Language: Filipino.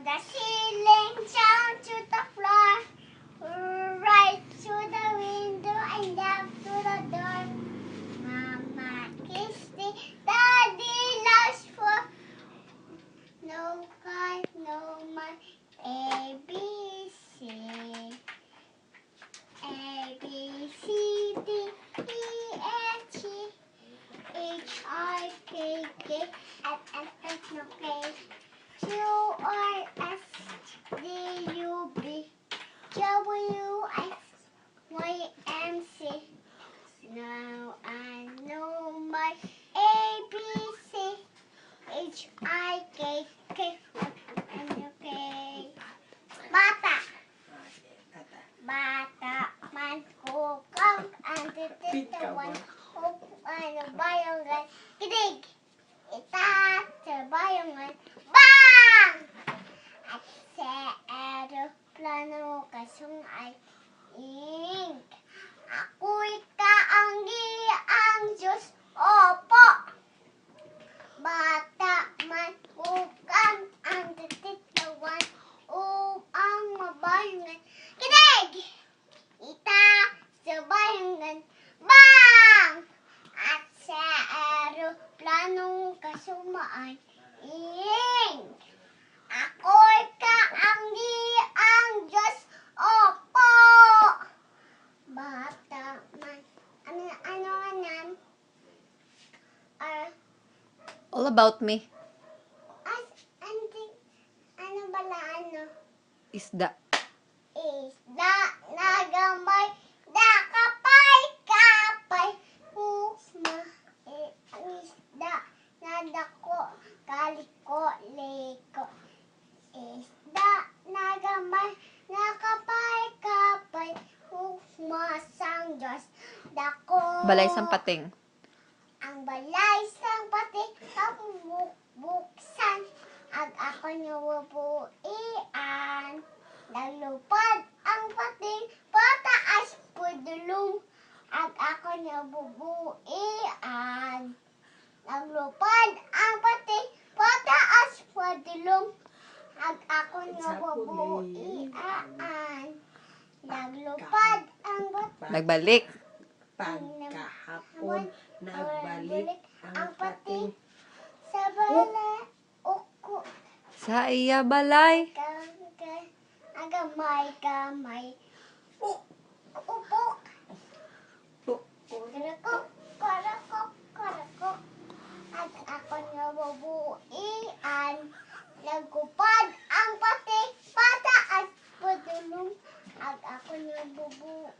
the ceiling, down to the floor, right to the window, and left to the door. Mama kissed me, Daddy loves for no God, no man, A, B, C. A, B, C, D, E, F, G, H, I, K, K, L, M, N, O, P, Q, R, S, D, U, B, W, X, Y, and Z. Now I know my A, B, C, H, I, K, K, L, M, N, O, P. Bata! Bata man kukang ang tititawan kung ano ba yung kinig. Itaas sa bayangan, bang! At sa aeroplano kasungay, ing. Ako'y kaanggi ang Diyos, opo. Bata man kukang ang tititawan upang mabayangan. Kinig! Itaas sa bayangan, bang! At sa aeroplano kasumaan, ing. Ako'y kaanggi ang Diyos, opo. Bata man, ano nan? All about me. Ano bala ano? Isda. Isda na gamay, da kapay, husma. Ang isda na dako, kaliko, liko. Isda na gamay, na kapay, husma sang Diyos, dako. Balay sang pating. Ang balay sang pating, buksan, ag ako nawabuian. Naglupad ang pating, pataas pudulong, ag ako nabubuian. Naglupad ang pating, pataas pudulong, ag ako nabubuian. Naglupad ang pating, Nagbalik. Pagkahapon, nagbalik ang pating. sa balay, uko. Sa iya balay. Agamay. Upok. Karakok. At ako nabubuian. Nagkupad ang pati, pataas padulong. At ako nabubuian.